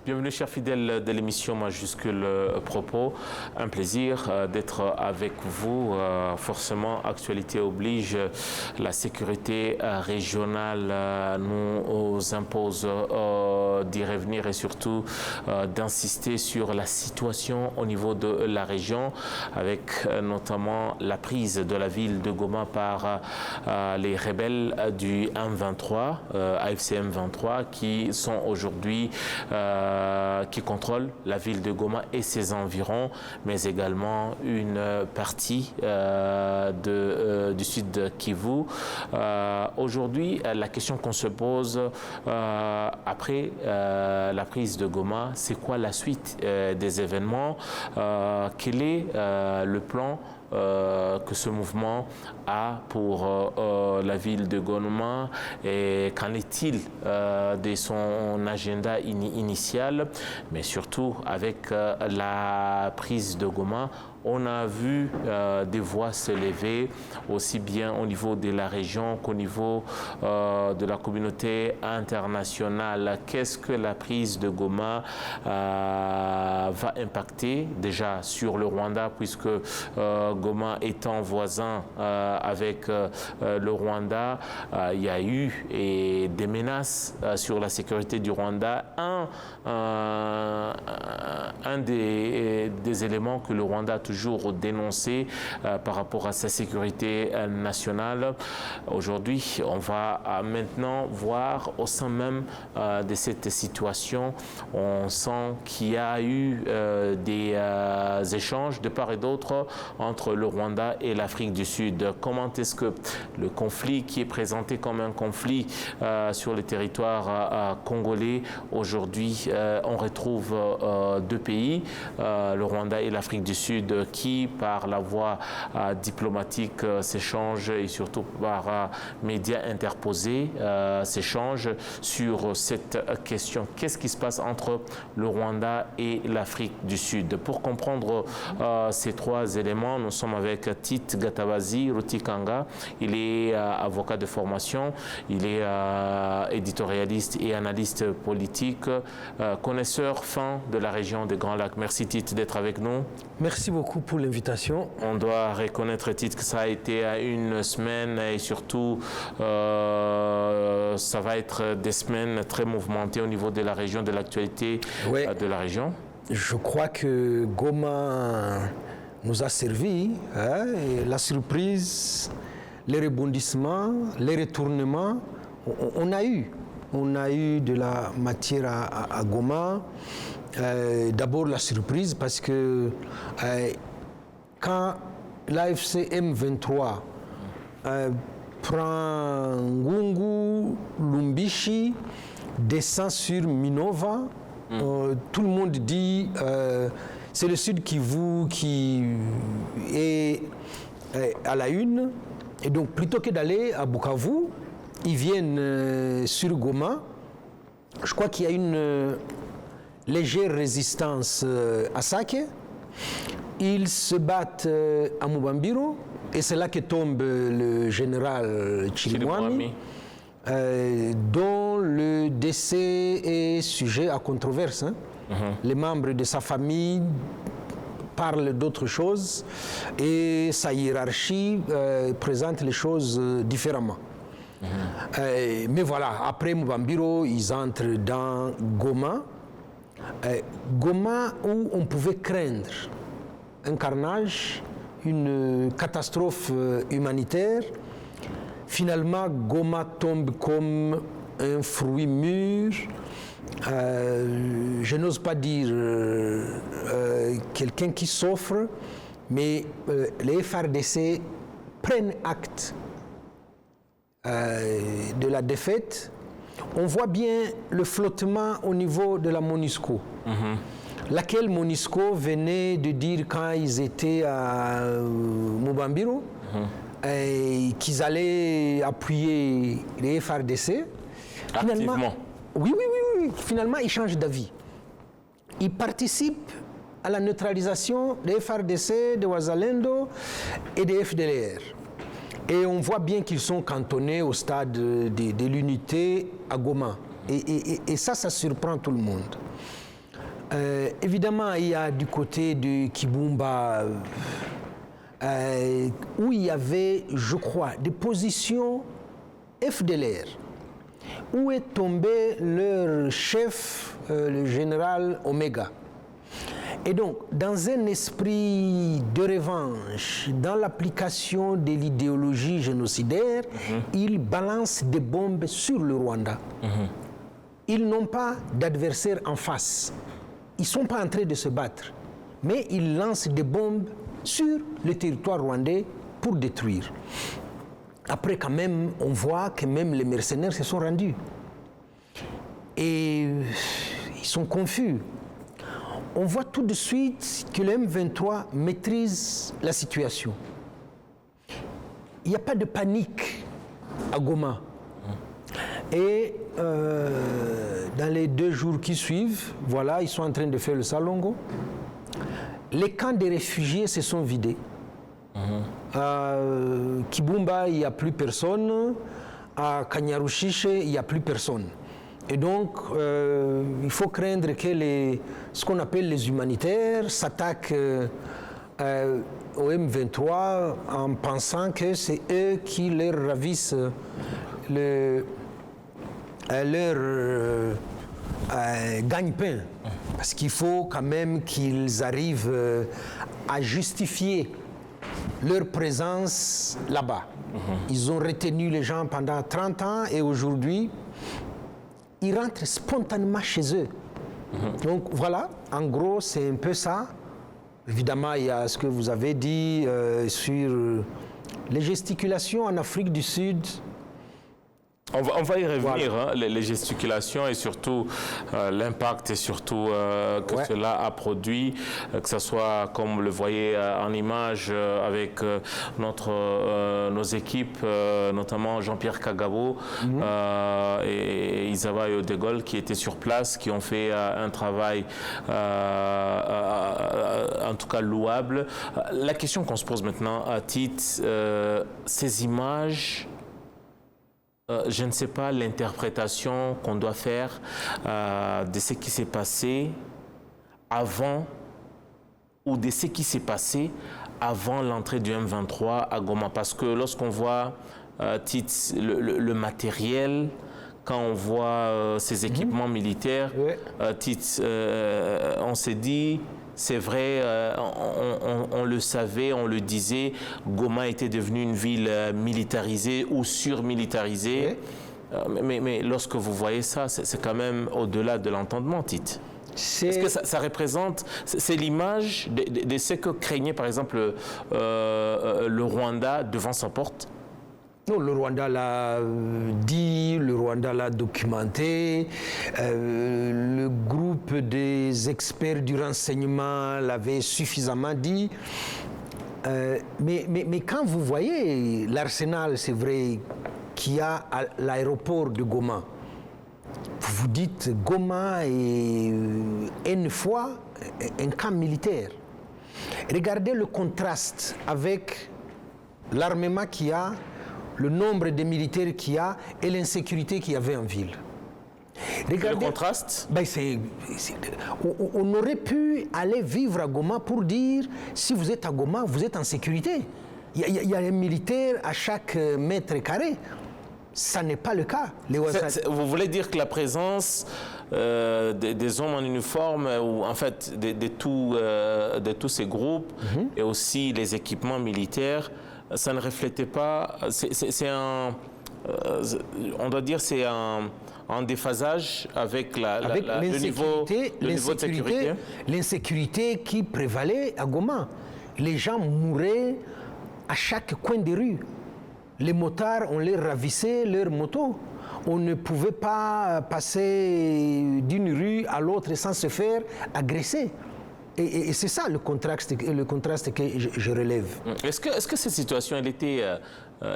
Bienvenue, chers fidèles de l'émission Majuscule Propos. Un plaisir d'être avec vous. Forcément, actualité oblige, la sécurité régionale nous impose d'y revenir et surtout d'insister sur la situation au niveau de la région, avec notamment la prise de la ville de Goma par les rebelles du M23, AFC M23, qui sont aujourd'hui qui contrôle la ville de Goma et ses environs, mais également une partie du sud de Kivu. Aujourd'hui, la question qu'on se pose après la prise de Goma, c'est quoi la suite des événements? Quel est le plan que ce mouvement a pour la ville de Goma et qu'en est-il de son agenda initial, mais surtout avec la prise de Goma, on a vu des voix se lever aussi bien au niveau de la région qu'au niveau de la communauté internationale. Qu'est-ce que la prise de Goma va impacter déjà sur le Rwanda, puisque Goma étant voisin avec le Rwanda, il y a eu des menaces sur la sécurité du Rwanda. Un des éléments que le Rwanda a toujours dénoncé par rapport à sa sécurité nationale. Aujourd'hui, on va maintenant voir au sein même de cette situation, on sent qu'il y a eu des échanges de part et d'autre entre le Rwanda et l'Afrique du Sud. Comment est-ce que le conflit qui est présenté comme un conflit sur le territoire congolais, aujourd'hui on retrouve deux pays, le Rwanda et l'Afrique du Sud, qui par la voie diplomatique s'échangent et surtout par médias interposés s'échangent sur cette question. Qu'est-ce qui se passe entre le Rwanda et l'Afrique du Sud? Pour comprendre ces trois éléments, nous sommes avec Tite Gatabazi Rutikanga. Il est avocat de formation, il est éditorialiste et analyste politique, connaisseur fin de la région des Grands Lacs. Merci Tite d'être avec nous. Merci beaucoup pour l'invitation. On doit reconnaître, Tite, que ça a été une semaine et surtout ça va être des semaines très mouvementées au niveau de la région, de l'actualité de la région. Je crois que Goma nous a servi, et la surprise, les rebondissements, les retournements, on a eu de la matière à Goma. D'abord la surprise parce que quand l'AFC M23 prend Ngungu, Lumbishi, descend sur Minova, tout le monde dit c'est le Sud Kivu qui est à la une, et donc plutôt que d'aller à Bukavu, ils viennent sur Goma. Je crois qu'il y a une légère résistance à Sake. Ils se battent à Mubambiro et c'est là que tombe le général Chirimwami, dont le décès est sujet à controverse. Les membres de sa famille parlent d'autres choses et sa hiérarchie présente les choses différemment. Mais voilà, après Mubambiro, ils entrent dans Goma. Goma où on pouvait craindre un carnage, une catastrophe humanitaire. Finalement, Goma tombe comme un fruit mûr. Je n'ose pas dire quelqu'un qui souffre, mais les FARDC prennent acte de la défaite. On voit bien le flottement au niveau de la MONUSCO, laquelle MONUSCO venait de dire quand ils étaient à Mubambiro qu'ils allaient appuyer les FARDC. Activement. Oui. Finalement, ils changent d'avis. Ils participent à la neutralisation des FARDC, de Wazalendo et des FDLR. Et on voit bien qu'ils sont cantonnés au stade de l'unité à Goma. Et ça surprend tout le monde. Évidemment, il y a du côté de Kibumba où il y avait, je crois, des positions FDLR, où est tombé leur chef, le général Omega. Et donc, dans un esprit de revanche, dans l'application de l'idéologie génocidaire, ils balancent des bombes sur le Rwanda. Ils n'ont pas d'adversaire en face. Ils ne sont pas en train de se battre, mais ils lancent des bombes sur le territoire rwandais pour détruire. Après, quand même, on voit que même les mercenaires se sont rendus. Et ils sont confus. On voit tout de suite que le M23 maîtrise la situation. Il n'y a pas de panique à Goma. Et dans les 2 jours qui suivent, voilà, ils sont en train de faire le Salongo. Les camps des réfugiés se sont vidés. À Kibumba, il n'y a plus personne. À Kanyarushiche, il n'y a plus personne. Et donc, il faut craindre que ce qu'on appelle les humanitaires s'attaquent au M23 en pensant que c'est eux qui leur ravissent leur gagne-pain. Parce qu'il faut quand même qu'ils arrivent à justifier leur présence là-bas. Ils ont retenu les gens pendant 30 ans et aujourd'hui, ils rentrent spontanément chez eux. Donc voilà, en gros, c'est un peu ça. Évidemment, il y a ce que vous avez dit sur les gesticulations en Afrique du Sud. On va y revenir, Voilà. hein, les gesticulations et surtout l'impact et surtout que cela a produit, que ce soit comme vous le voyez en image avec nos équipes, notamment Jean-Pierre Kagabo et Isaba Yodegol qui étaient sur place, qui ont fait un travail en tout cas louable. La question qu'on se pose maintenant à Tite, ces images... je ne sais pas l'interprétation qu'on doit faire de ce qui s'est passé avant ou de ce qui s'est passé avant l'entrée du M23 à Goma. Parce que lorsqu'on voit le matériel, quand on voit ces équipements militaires, on s'est dit... C'est vrai, on le savait, on le disait, Goma était devenue une ville militarisée ou surmilitarisée. Mais lorsque vous voyez ça, c'est quand même au-delà de l'entendement, Tite. Est-ce que ça représente, c'est l'image de ce que craignait par exemple le Rwanda devant sa porte? Non, le Rwanda l'a dit, le Rwanda l'a documenté, le groupe des experts du renseignement l'avait suffisamment dit. Mais quand vous voyez l'arsenal, c'est vrai, qu'il y a à l'aéroport de Goma, vous vous dites Goma est une fois un camp militaire. Regardez le contraste avec l'armement qu'il y a, le nombre de militaires qu'il y a et l'insécurité qu'il y avait en ville. Regardez, le contraste on aurait pu aller vivre à Goma pour dire, si vous êtes à Goma, vous êtes en sécurité. Il y a un militaire à chaque mètre carré. Ça n'est pas le cas. Vous voulez dire que la présence des hommes en uniforme, ou en fait de tous ces groupes, et aussi les équipements militaires, ça ne reflétait pas, on doit dire c'est un déphasage avec le niveau de sécurité. L'insécurité qui prévalait à Goma. Les gens mouraient à chaque coin de rue. Les motards, on les ravissait leurs motos. On ne pouvait pas passer d'une rue à l'autre sans se faire agresser. Et c'est ça le contraste que je relève. Est-ce que cette situation, elle était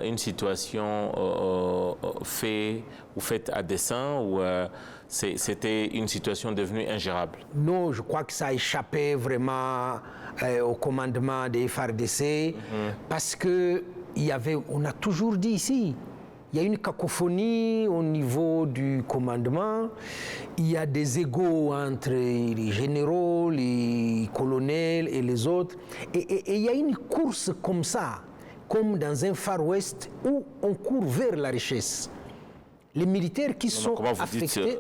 une situation faite à dessein ou c'était une situation devenue ingérable? Non, je crois que ça échappait vraiment au commandement des FARDC parce que on a toujours dit ici, Il y a une cacophonie au niveau du commandement. Il y a des égos entre les généraux, les colonels et les autres. Et il y a une course comme ça, comme dans un Far West, où on court vers la richesse. Les militaires qui sont comment vous affectés... dites,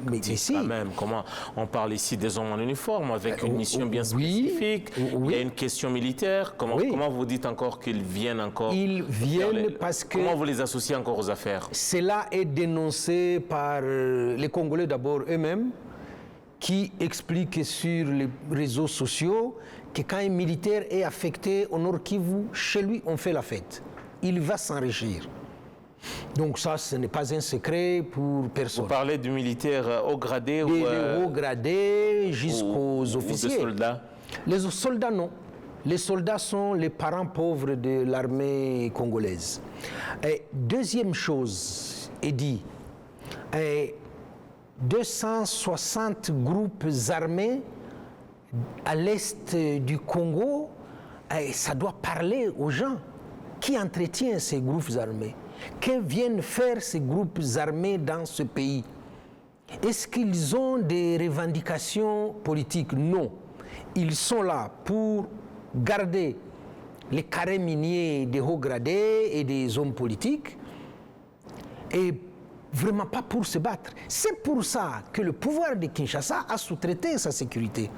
mais si. Quand même, comment on parle ici des hommes en uniforme avec une mission bien spécifique. Il y a une question militaire. Comment vous dites encore qu'ils viennent encore? Ils viennent parce que... Comment vous les associez encore aux affaires? Cela est dénoncé par les Congolais d'abord eux-mêmes, qui expliquent sur les réseaux sociaux que quand un militaire est affecté au Nord Kivu, chez lui, on fait la fête. Il va s'enrichir. Donc ça, ce n'est pas un secret pour personne. Vous parlez du militaire haut gradé ou... Des hauts gradés jusqu'aux officiers. Ou des soldats? Les soldats, non. Les soldats sont les parents pauvres de l'armée congolaise. Et deuxième chose est dit, 260 groupes armés à l'est du Congo, ça doit parler aux gens. Qui entretient ces groupes armés? Que viennent faire ces groupes armés dans ce pays? Est-ce qu'ils ont des revendications politiques? Non. Ils sont là pour garder les carrés miniers des hauts gradés et des hommes politiques et vraiment pas pour se battre. C'est pour ça que le pouvoir de Kinshasa a sous-traité sa sécurité.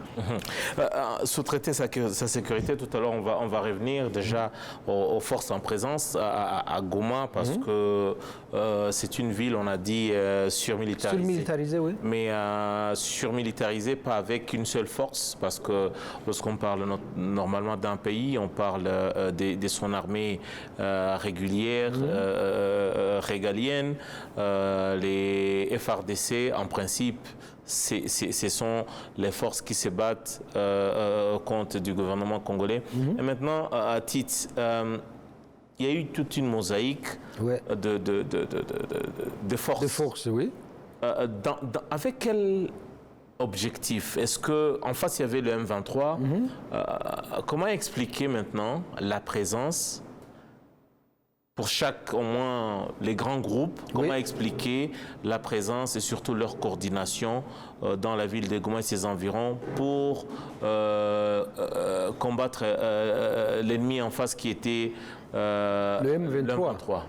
Sous-traiter sa sécurité, tout à l'heure on va revenir déjà aux forces en présence à Goma parce que c'est une ville, on a dit, surmilitarisée. Surmilitarisée, oui. Mais surmilitarisée, pas avec une seule force, parce que lorsqu'on parle normalement d'un pays, on parle de son armée régulière, régalienne. Les FARDC, en principe, ce sont les forces qui se battent contre du gouvernement congolais. Et maintenant, à titre, il y a eu toute une mosaïque de forces. De forces, oui. Avec quel objectif? Est-ce qu'en face, il y avait le M23? Comment expliquer maintenant la présence pour chaque, au moins, les grands groupes, comment expliquer la présence et surtout leur coordination dans la ville de Goma et ses environs pour combattre l'ennemi en face qui était le M23.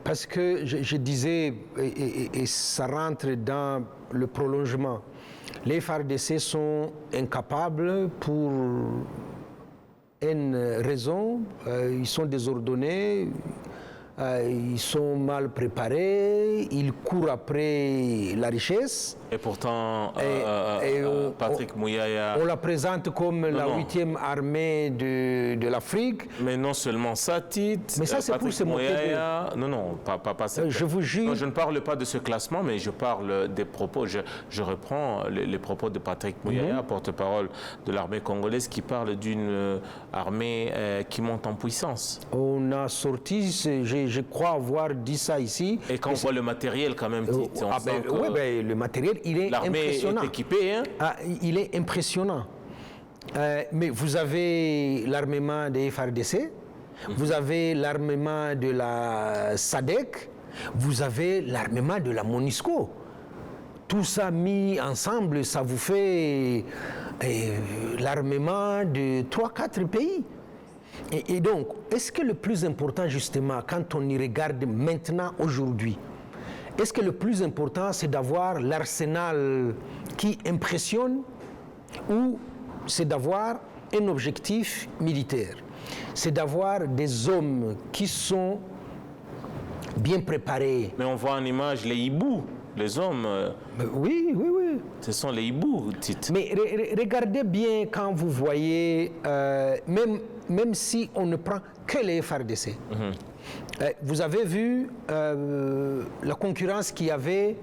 Parce que je disais, et ça rentre dans le prolongement, les FARDC sont incapables pour une raison, ils sont désordonnés, ils sont mal préparés, ils courent après la richesse. Et pourtant, Patrick Mouyaya... On la présente comme la 8e armée de l'Afrique. Mais non seulement ça, Tite. Mais ça, c'est pour se moquer. Non, pas ça. Je vous jure... Non, je ne parle pas de ce classement, mais je parle des propos. Je reprends les propos de Patrick Mouyaya, porte-parole de l'armée congolaise, qui parle d'une armée qui monte en puissance. On a sorti, je crois avoir dit ça ici. Et quand on voit le matériel, quand même, Tite, le matériel, il est impressionnant. L'armée est équipée, hein? Il est impressionnant. Mais vous avez l'armement des FARDC, vous avez l'armement de la SADC, vous avez l'armement de la MONUSCO. Tout ça mis ensemble, ça vous fait l'armement de 3-4 pays. Et donc, est-ce que le plus important, justement, quand on y regarde maintenant, aujourd'hui, est-ce que le plus important, c'est d'avoir l'arsenal qui impressionne ou c'est d'avoir un objectif militaire? C'est d'avoir des hommes qui sont bien préparés. Mais on voit en image les hiboux, les hommes. Oui. Ce sont les hiboux, Tite. Mais regardez bien quand vous voyez, même si on ne prend que les FARDC. Vous avez vu la concurrence qu'il y avait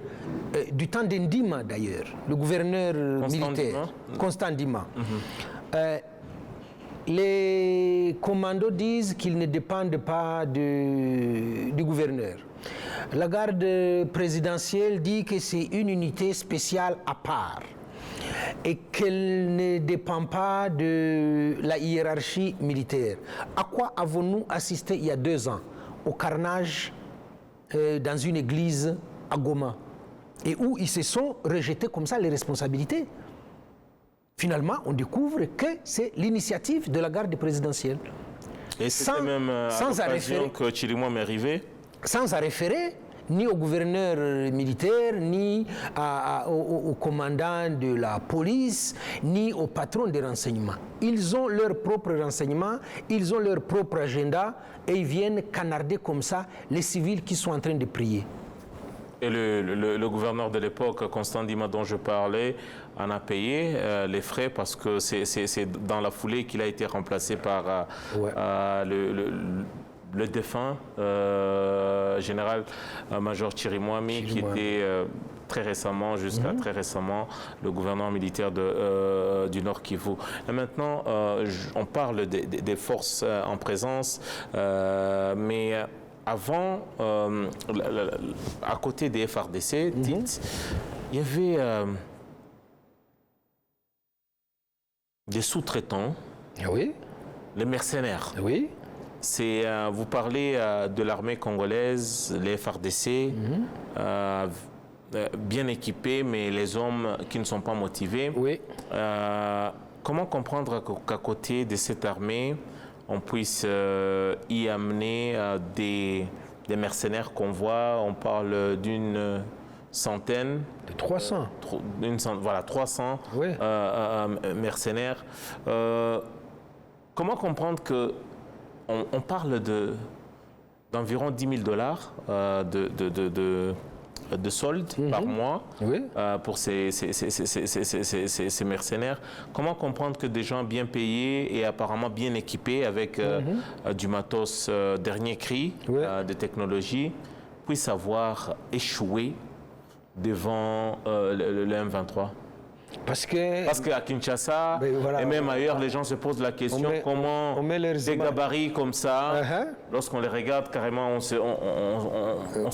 du temps d'Indima d'ailleurs, le gouverneur militaire, Constant Ndima. Les commandos disent qu'ils ne dépendent pas du gouverneur. La garde présidentielle dit que c'est une unité spéciale à part et qu'elle ne dépend pas de la hiérarchie militaire. À quoi avons-nous assisté il y a 2 ans? Au carnage dans une église à Goma, et où ils se sont rejetés comme ça les responsabilités. Finalement, on découvre que c'est l'initiative de la garde présidentielle. Et c'était même à l'occasion que Chirimwami est arrivé. Sans en référer ni au gouverneur militaire, ni au commandant de la police, ni au patron des renseignements. Ils ont leurs propres renseignements, ils ont leur propre agenda et ils viennent canarder comme ça les civils qui sont en train de prier. Et le gouverneur de l'époque, Constant Dima, dont je parlais, en a payé les frais parce que c'est dans la foulée qu'il a été remplacé par le défunt général-major Chirimwami, qui était très récemment, jusqu'à très récemment, le gouverneur militaire du Nord Kivu. Et maintenant, on parle des forces en présence, mais avant, à côté des FARDC, dites, il y avait des sous-traitants, les mercenaires. Oui. Vous parlez de l'armée congolaise, les FARDC, bien équipés, mais les hommes qui ne sont pas motivés. Oui. Comment comprendre qu'à côté de cette armée, on puisse y amener des mercenaires qu'on voit? On parle d'une centaine. De 300. Voilà, 300 mercenaires. Comment comprendre que on parle d'environ $10 000 de solde par mois pour ces mercenaires. Comment comprendre que des gens bien payés et apparemment bien équipés avec du matos dernier cri de technologie puissent avoir échoué devant le M23? Parce qu'à Kinshasa et même ailleurs, les gens se posent la question comment des gabarits comme ça, lorsqu'on les regarde carrément, on se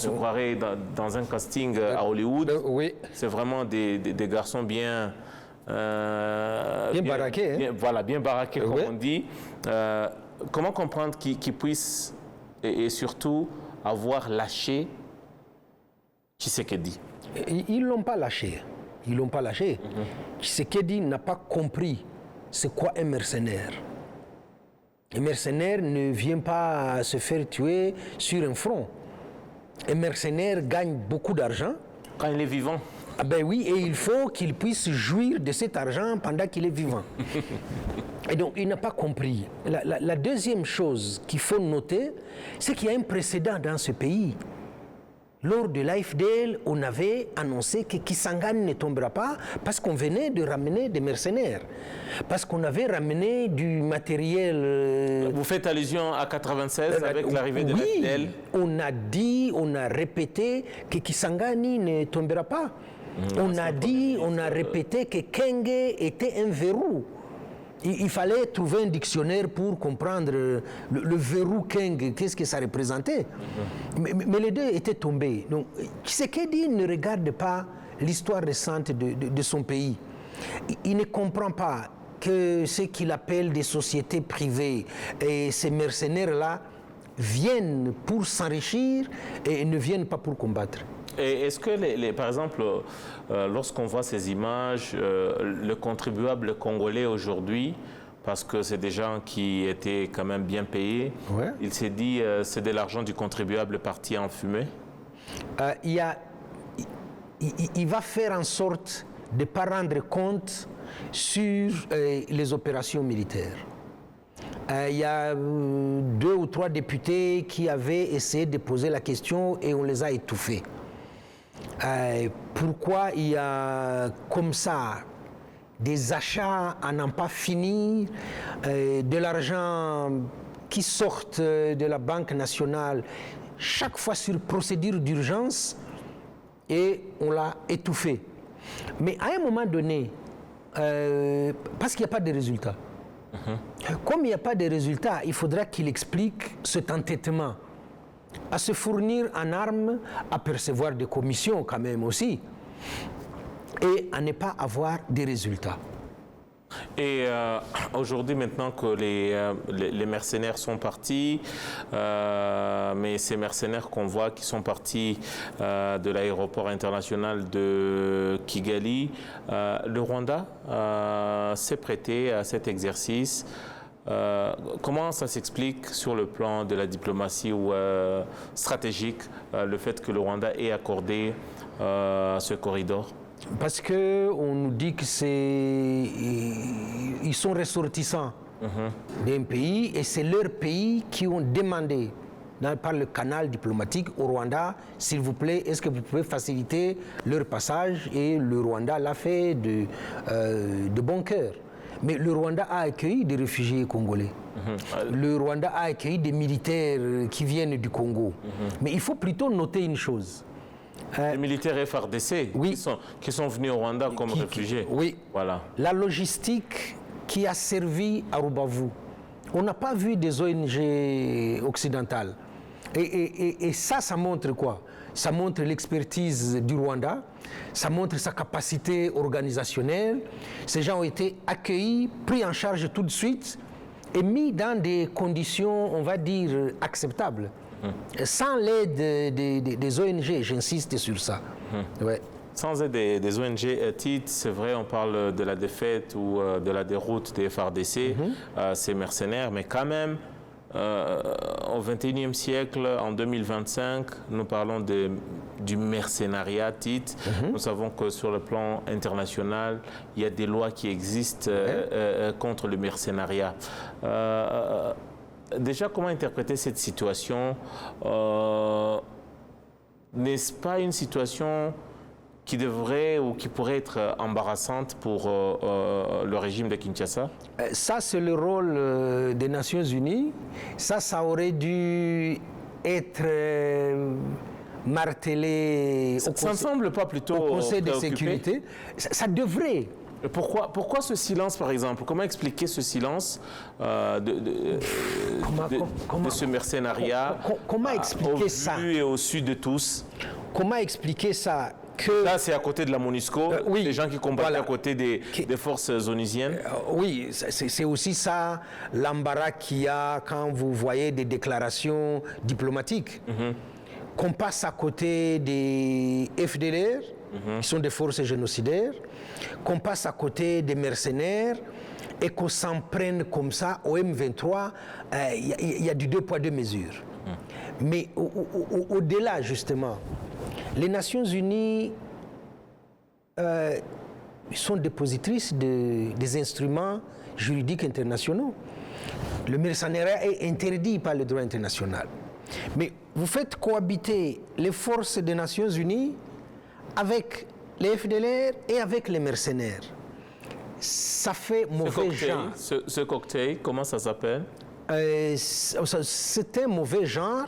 croirait dans un casting à Hollywood. C'est vraiment des garçons bien baraqués. Bien baraqués, comme on dit. Comment comprendre qu'ils puissent et surtout avoir lâché Tshisekedi? Ils ne l'ont pas lâché. Ils ne l'ont pas lâché. Tshisekedi n'a pas compris c'est quoi un mercenaire. Un mercenaire ne vient pas se faire tuer sur un front. Un mercenaire gagne beaucoup d'argent. Quand il est vivant. Ah ben oui, et il faut qu'il puisse jouir de cet argent pendant qu'il est vivant. Et donc, il n'a pas compris. La deuxième chose qu'il faut noter, c'est qu'il y a un précédent dans ce pays. Lors de l'AFDL, on avait annoncé que Kisangani ne tombera pas parce qu'on venait de ramener des mercenaires, parce qu'on avait ramené du matériel... Vous faites allusion à 96 avec l'arrivée de l'AFDL? On a répété que Kisangani ne tombera pas. On a répété que Kenge était un verrou. Il fallait trouver un dictionnaire pour comprendre le verrou Keng, qu'est-ce que ça représentait. Mais les deux étaient tombés. Donc, Tshisekedi ne regarde pas l'histoire récente de son pays. Il ne comprend pas que ce qu'il appelle des sociétés privées et ces mercenaires-là viennent pour s'enrichir et ne viennent pas pour combattre. Et est-ce que, par exemple, lorsqu'on voit ces images, le contribuable congolais aujourd'hui, parce que c'est des gens qui étaient quand même bien payés, il s'est dit c'est de l'argent du contribuable parti en fumée? Il va faire en sorte de ne pas rendre compte sur les opérations militaires. Il y a 2 ou 3 députés qui avaient essayé de poser la question et on les a étouffés. Pourquoi il y a comme ça des achats à n'en pas finir, de l'argent qui sort de la Banque nationale chaque fois sur procédure d'urgence, et on l'a étouffé. Mais à un moment donné, parce qu'il n'y a pas de résultat, comme il n'y a pas de résultat, il faudra qu'il explique cet entêtement à se fournir en armes, à percevoir des commissions quand même aussi, et à ne pas avoir des résultats. Et aujourd'hui, maintenant que les mercenaires sont partis, mais ces mercenaires qu'on voit qui sont partis de l'aéroport international de Kigali, le Rwanda s'est prêté à cet exercice. Comment ça s'explique sur le plan de la diplomatie ou stratégique, le fait que le Rwanda ait accordé ce corridor? Parce qu'on nous dit que ils sont ressortissants d'un pays et c'est leur pays qui ont demandé par le canal diplomatique au Rwanda, s'il vous plaît, est-ce que vous pouvez faciliter leur passage? Et le Rwanda l'a fait de bon cœur. Mais le Rwanda a accueilli des réfugiés congolais. Le Rwanda a accueilli des militaires qui viennent du Congo. Mais il faut plutôt noter une chose. Les militaires FARDC oui, qui sont venus au Rwanda comme réfugiés. Oui. Voilà. La logistique qui a servi à Rubavu. On n'a pas vu des ONG occidentales. Et ça montre quoi? Ça montre l'expertise du Rwanda, ça montre sa capacité organisationnelle. Ces gens ont été accueillis, pris en charge tout de suite et mis dans des conditions, on va dire, acceptables. Sans l'aide des ONG, j'insiste sur ça. Ouais. Sans aide des ONG, Tite, c'est vrai, on parle de la défaite ou de la déroute des FARDC, ces mercenaires, mais quand même, au XXIe siècle, en 2025, nous parlons du mercenariat, Tite. Nous savons que sur le plan international, il y a des lois qui existent contre le mercenariat. Déjà, comment interpréter cette situation? N'est-ce pas une situation qui devrait ou qui pourrait être embarrassante pour le régime de Kinshasa? Ça, c'est le rôle des Nations Unies. Ça aurait dû être martelé ça ne semble pas plutôt au Conseil de sécurité. Ça devrait. Pourquoi ce silence, par exemple? Comment expliquer ce silence de ce mercenariat comment expliquer ça? Au vu et au su de tous. Comment expliquer ça? Là, c'est à côté de la MONUSCO, oui, les gens qui combattent à côté des forces onusiennes. Oui, c'est aussi ça l'embarras qu'il y a quand vous voyez des déclarations diplomatiques. Qu'on passe à côté des FDLR, qui sont des forces génocidaires, qu'on passe à côté des mercenaires et qu'on s'en prenne comme ça au M23, il y a du 2 poids 2 mesures. Mais au-delà, justement, les Nations Unies sont dépositrices des instruments juridiques internationaux. Le mercenariat est interdit par le droit international. Mais vous faites cohabiter les forces des Nations Unies avec les FDLR et avec les mercenaires. Ça fait mauvais genre. Ce cocktail, comment ça s'appelle? C'est un mauvais genre.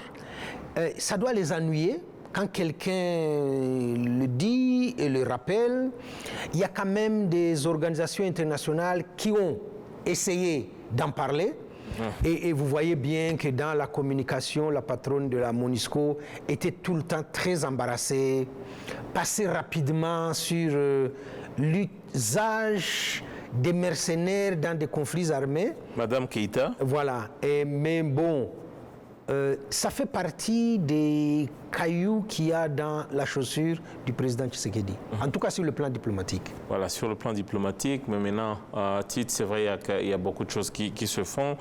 Ça doit les ennuyer. Quand quelqu'un le dit et le rappelle, il y a quand même des organisations internationales qui ont essayé d'en parler. Et vous voyez bien que dans la communication, la patronne de la MONUSCO était tout le temps très embarrassée, passait rapidement sur l'usage des mercenaires dans des conflits armés. Madame Keïta. Voilà. Mais bon, ça fait partie des cailloux qu'il y a dans la chaussure du président Tshisekedi. En tout cas sur le plan diplomatique. Voilà, sur le plan diplomatique, mais maintenant, Tite, c'est vrai, il y a beaucoup de choses qui se font.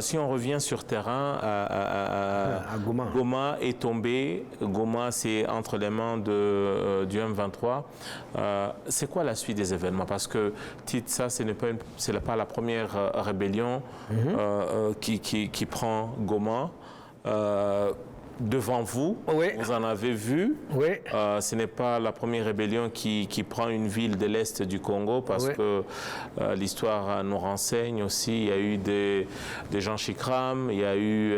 Si on revient sur terrain, à Goma. Goma est tombé. Goma, c'est entre les mains du M23. C'est quoi la suite des événements? Parce que Tite, ça, ce n'est pas la première rébellion qui prend Goma. Devant vous, vous en avez vu. Ce n'est pas la première rébellion qui prend une ville de l'Est du Congo parce que l'histoire nous renseigne aussi. Il y a eu des Jean Chikram, il y a eu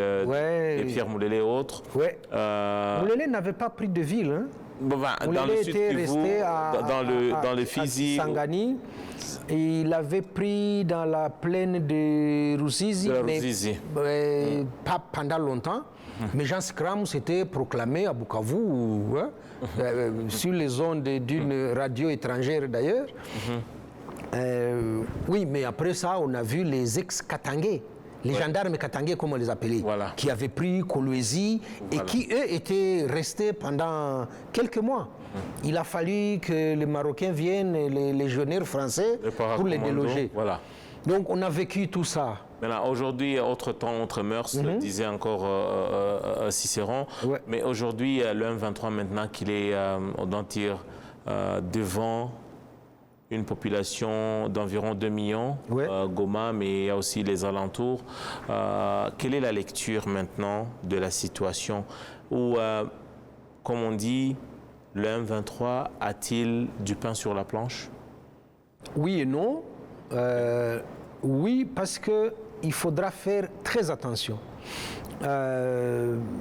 des Pierre Moulele et autres. Moulele n'avait pas pris de ville. Hein? Dans le sud Kivu, dans le Fizi. Sangani. Et il avait pris dans la plaine de Ruzizi, mais pas pendant longtemps. Mais Jean Skram s'était proclamé à Bukavu, sur les ondes d'une radio étrangère d'ailleurs. Oui, mais après ça, on a vu les ex-Katangais, les gendarmes Katangais, comme on les appelait, qui avaient pris Kolwezi et qui, eux, étaient restés pendant quelques mois. Il a fallu que les Marocains viennent, les légionnaires français, pour les déloger. Voilà. Donc, on a vécu tout ça. Maintenant, aujourd'hui, autre temps, autre mœurs, le disait encore Cicéron. Mais aujourd'hui, le M23, maintenant qu'il est, on doit dire, devant une population d'environ 2 millions, Goma, mais il y a aussi les alentours. Quelle est la lecture maintenant de la situation où, comme on dit, le M23 a-t-il du pain sur la planche? Oui et non. Oui, parce qu'il faudra faire très attention. Il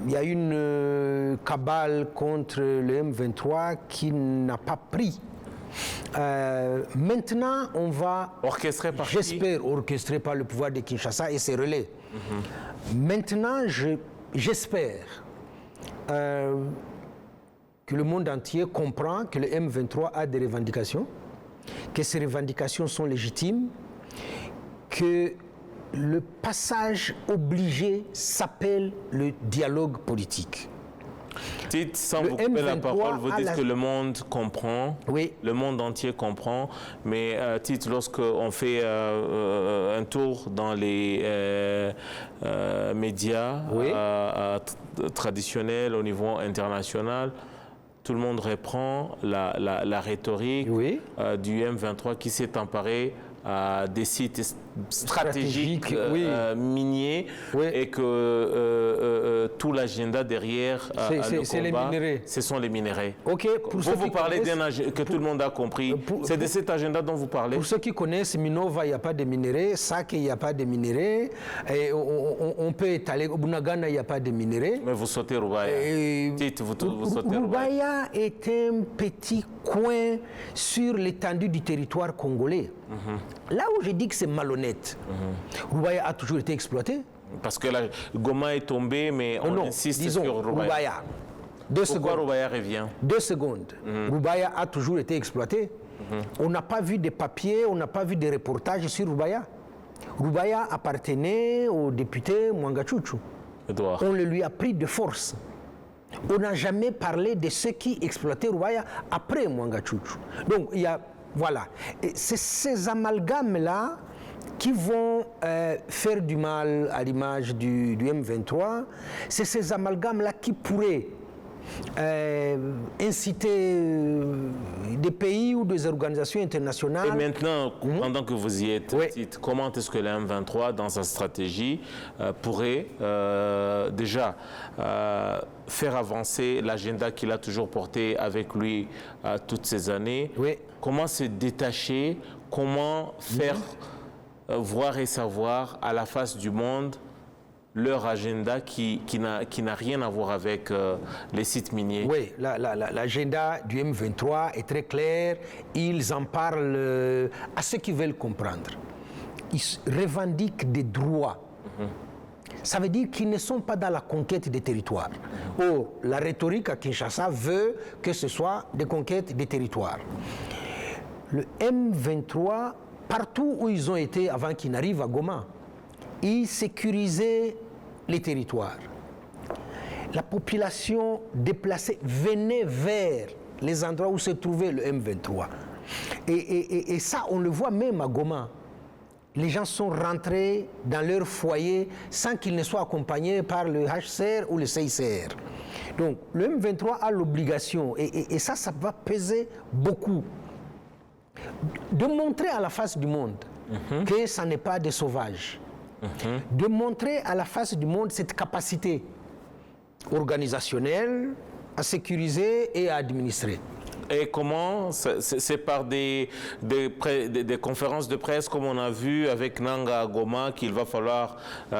y a une cabale contre le M23 qui n'a pas pris. Maintenant, on va, orchestré par j'espère, orchestré par le pouvoir de Kinshasa et ses relais. Maintenant, j'espère que le monde entier comprend que le M23 a des revendications, que ces revendications sont légitimes, que le passage obligé s'appelle le dialogue politique. Dites, sans vous couper la parole, vous dites que le monde comprend, le monde entier comprend, mais dites, lorsqu'on fait un tour dans les médias traditionnels au niveau international, tout le monde reprend la rhétorique du M23 qui s'est emparé des sites stratégiques miniers et que tout l'agenda derrière c'est les minéraux. Ce sont les minéraux. Pour vous parlez d'un agenda que tout le monde a compris. C'est de cet agenda dont vous parlez. Pour ceux qui connaissent Minova, il n'y a pas de minéraux. Sake, il n'y a pas de minéraux. On peut étaler. Au Bunagana, il n'y a pas de minéraux. Mais vous sautez Rubaya. Vous sautez Rubaya est un petit coin sur l'étendue du territoire congolais. Là où je dis que c'est malhonnête, Rubaya a toujours été exploité. Parce que la Goma est tombée, mais on insiste sur Rubaya. Pourquoi Rubaya revient? 2 secondes. Rubaya a toujours été exploité. On n'a pas vu de papiers, on n'a pas vu de reportages sur Rubaya. Rubaya appartenait au député Mwangachuchu. On le lui a pris de force. On n'a jamais parlé de ceux qui exploitaient Rubaya après Mwangachuchu. Donc, il y a... Voilà. C'est ces amalgames-là qui vont faire du mal à l'image du M23. C'est ces amalgames-là qui pourraient inciter des pays ou des organisations internationales. Et maintenant, pendant que vous y êtes, dites, comment est-ce que le M23, dans sa stratégie, pourrait déjà faire avancer l'agenda qu'il a toujours porté avec lui toutes ces années? Comment se détacher? Comment faire voir et savoir à la face du monde leur agenda qui n'a rien à voir avec les sites miniers? Oui, l'agenda du M23 est très clair. Ils en parlent à ceux qui veulent comprendre. Ils revendiquent des droits. Ça veut dire qu'ils ne sont pas dans la conquête des territoires. Or, la rhétorique à Kinshasa veut que ce soit des conquêtes des territoires. Le M23, partout où ils ont été avant qu'ils n'arrivent à Goma, ils sécurisaient les territoires. La population déplacée venait vers les endroits où se trouvait le M23. Et ça, on le voit même à Goma. Les gens sont rentrés dans leur foyer sans qu'ils ne soient accompagnés par le HCR ou le CICR. Donc, le M23 a l'obligation, et ça va peser beaucoup, de montrer à la face du monde que ça n'est pas des sauvages. De montrer à la face du monde cette capacité organisationnelle à sécuriser et à administrer. Et comment? C'est par des conférences de presse comme on a vu avec Nanga à Goma qu'il va falloir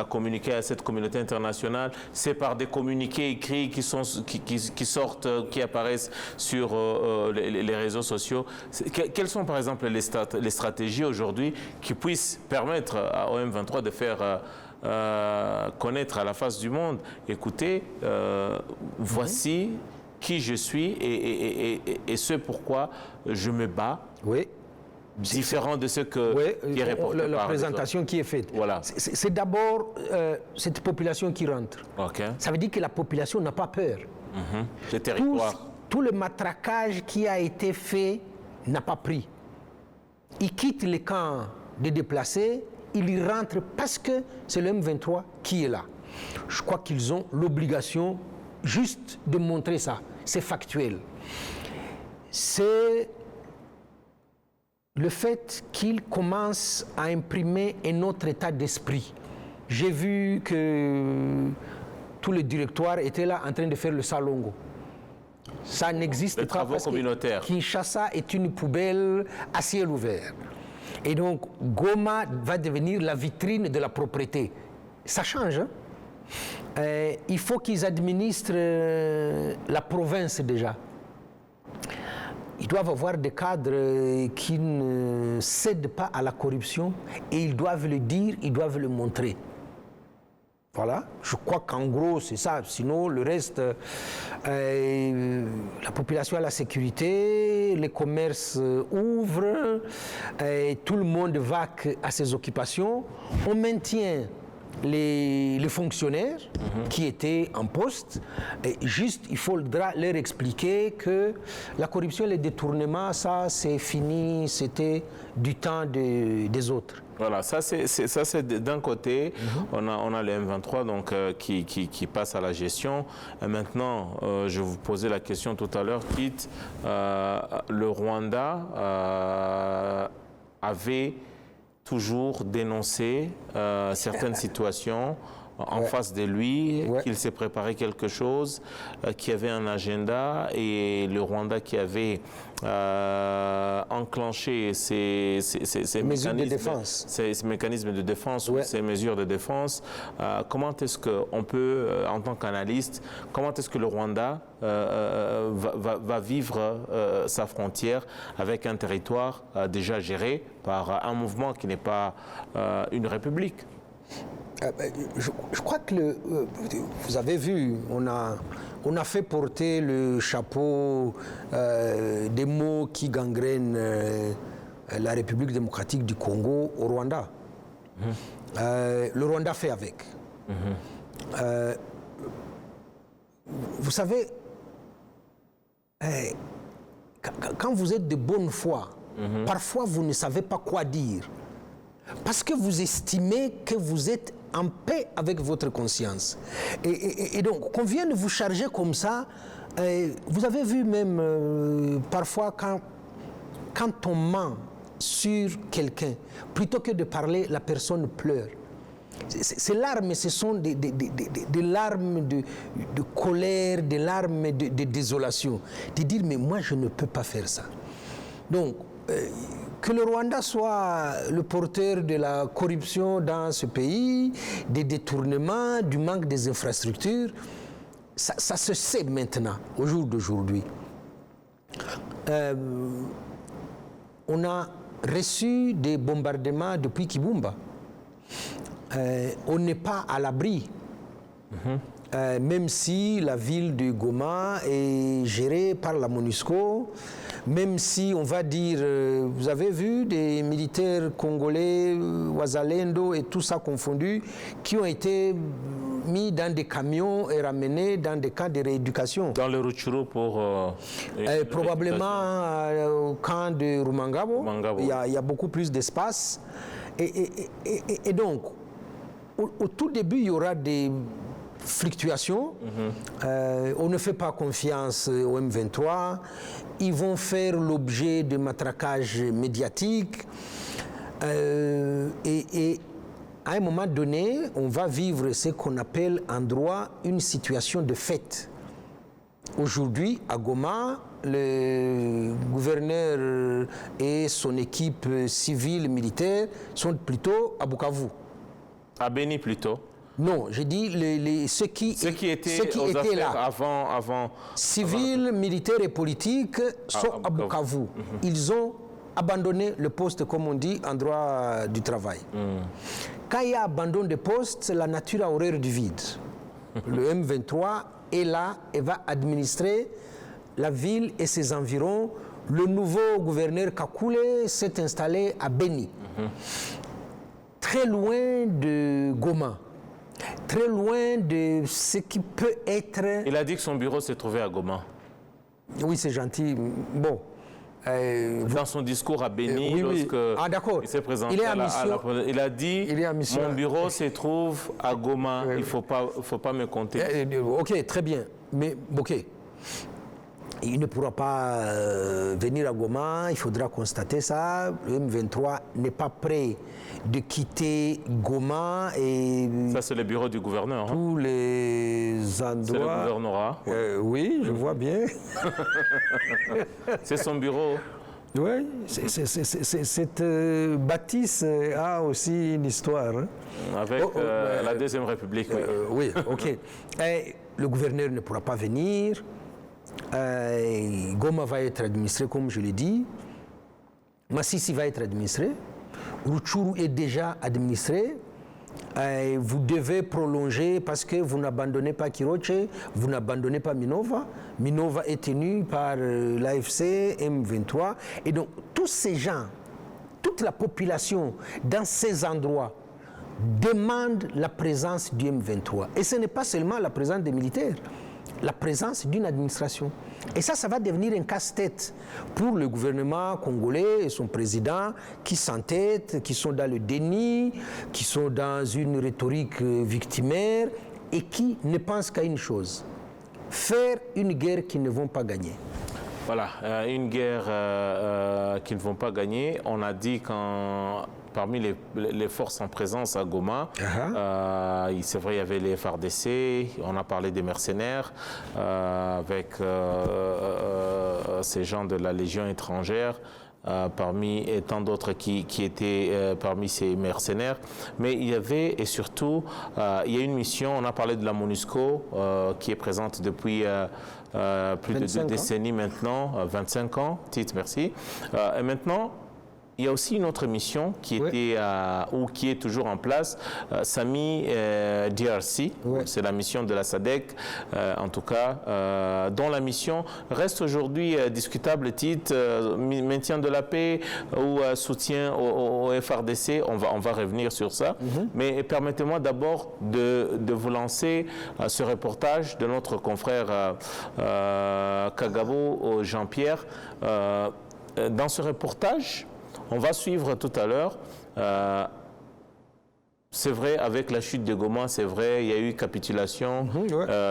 communiquer à cette communauté internationale. C'est par des communiqués écrits qui sortent, qui apparaissent sur les réseaux sociaux. Quelles sont par exemple les stratégies aujourd'hui qui puissent permettre au M23 de faire connaître à la face du monde? Écoutez, voici qui je suis et ce pourquoi je me bats différent de ce qui est reporté la présentation qui est faite. Voilà. C'est d'abord cette population qui rentre. Okay. Ça veut dire que la population n'a pas peur. Le territoire. Tout le matraquage qui a été fait n'a pas pris. Ils quittent les camps de déplacés, ils y rentrent parce que c'est le M23 qui est là. Je crois qu'ils ont l'obligation juste de montrer ça. C'est factuel. C'est le fait qu'ils commencent à imprimer un autre état d'esprit. J'ai vu que tout le directoire était là en train de faire le salongo. Ça n'existe pas parce que Kinshasa est une poubelle à ciel ouvert. Et donc, Goma va devenir la vitrine de la propreté. Ça change. Hein? Il faut qu'ils administrent la province déjà. Ils doivent avoir des cadres qui ne cèdent pas à la corruption et ils doivent le dire, ils doivent le montrer. Voilà, je crois qu'en gros c'est ça, sinon le reste, la population a la sécurité, les commerces ouvrent, tout le monde vaque à ses occupations, on maintient les fonctionnaires qui étaient en poste, et juste il faudra leur expliquer que la corruption et les détournements, ça c'est fini, c'était du temps des autres. Voilà, ça c'est d'un côté, on a le M23 donc, qui passe à la gestion. Et maintenant, je vous posais la question tout à l'heure, quitte le Rwanda avait toujours dénoncé certaines situations en face de lui, qu'il s'est préparé quelque chose, qu'il y avait un agenda, et le Rwanda qui avait enclenché ces mécanismes de défense, ou ces mesures de défense. Comment est-ce qu'on peut, en tant qu'analyste, comment est-ce que le Rwanda va vivre sa frontière avec un territoire déjà géré par un mouvement qui n'est pas une république? Je crois que vous avez vu, on a fait porter le chapeau des mots qui gangrènent la République démocratique du Congo au Rwanda. Le Rwanda fait avec. Vous savez, quand vous êtes de bonne foi, parfois vous ne savez pas quoi dire. Parce que vous estimez que vous êtes en paix avec votre conscience. Et donc, qu'on vienne vous charger comme ça, vous avez vu même parfois quand on ment sur quelqu'un, plutôt que de parler, la personne pleure. Ces larmes, ce sont des larmes de colère, des larmes de désolation. De dire, mais moi, je ne peux pas faire ça. Donc, que le Rwanda soit le porteur de la corruption dans ce pays, des détournements, du manque des infrastructures, ça se sait maintenant, au jour d'aujourd'hui. On a reçu des bombardements depuis Kibumba. On n'est pas à l'abri. Même si la ville de Goma est gérée par la MONUSCO, même si on va dire, vous avez vu des militaires congolais, Wazalendo et tout ça confondu, qui ont été mis dans des camions et ramenés dans des camps de rééducation. Dans le Rutshuru pour... probablement au camp de Rumangabo. Il y a beaucoup plus d'espace. Et donc, au tout début, il y aura des fluctuations. On ne fait pas confiance au M23. Ils vont faire l'objet de matraquages médiatiques. Et à un moment donné, on va vivre ce qu'on appelle en droit une situation de fait. Aujourd'hui, à Goma, le gouverneur et son équipe civile, militaire, sont plutôt à Bukavu. À Beni plutôt? Non, j'ai dit ceux qui étaient là, avant civils, militaires et politiques, sont à Bukavu. Ils ont abandonné le poste, comme on dit, en droit du travail. Quand il y a abandon de poste, la nature a horreur du vide. Le M23 est là et va administrer la ville et ses environs le nouveau gouverneur Kakule s'est installé à Beni, très loin de Goma, très loin de ce qui peut être... Il a dit que son bureau s'est trouvé à Goma. Oui, c'est gentil. Bon. Dans son discours à Beni, lorsque il s'est présenté il a dit « Mon bureau se trouve à Goma, il ne faut pas me compter. » Ok, très bien. Mais, ok. Il ne pourra pas venir à Goma, il faudra constater ça. Le M23 n'est pas prêt de quitter Goma et... Ça, c'est le bureau du gouverneur. Tous les endroits... C'est le gouvernorat. Oui, je vois bien. C'est son bureau. Oui, cette bâtisse a aussi une histoire. Hein. Avec la Deuxième République, oui. Oui, ok. Le gouverneur ne pourra pas venir. Goma va être administré, comme je l'ai dit. Massissi va être administré. Rutshuru est déjà administré. Vous devez prolonger parce que vous n'abandonnez pas Kiroche, vous n'abandonnez pas Minova. Minova est tenu par l'AFC, M23. Et donc, tous ces gens, toute la population dans ces endroits demande la présence du M23. Et ce n'est pas seulement la présence des militaires, la présence d'une administration. Et ça va devenir un casse-tête pour le gouvernement congolais et son président qui s'entêtent, qui sont dans le déni, qui sont dans une rhétorique victimaire et qui ne pensent qu'à une chose, faire une guerre qu'ils ne vont pas gagner. Voilà, une guerre qu'ils ne vont pas gagner. On a dit parmi les forces en présence à Goma, c'est vrai, il y avait les FARDC, on a parlé des mercenaires, avec ces gens de la Légion étrangère, parmi et tant d'autres qui étaient parmi ces mercenaires. Mais il y avait, et surtout, il y a une mission, on a parlé de la MONUSCO, qui est présente depuis plus de 2 décennies maintenant, 25 ans, Tite, merci. Et maintenant, il y a aussi une autre mission qui était ou qui est toujours en place, SAMI DRC, c'est la mission de la SADC, en tout cas, dont la mission reste aujourd'hui discutable, titre maintien de la paix ou soutien au FARDC, on va revenir sur ça, mais permettez-moi d'abord de vous lancer ce reportage de notre confrère Kagabo Jean-Pierre. Dans ce reportage, on va suivre tout à l'heure. C'est vrai, avec la chute de Goma, c'est vrai, il y a eu capitulation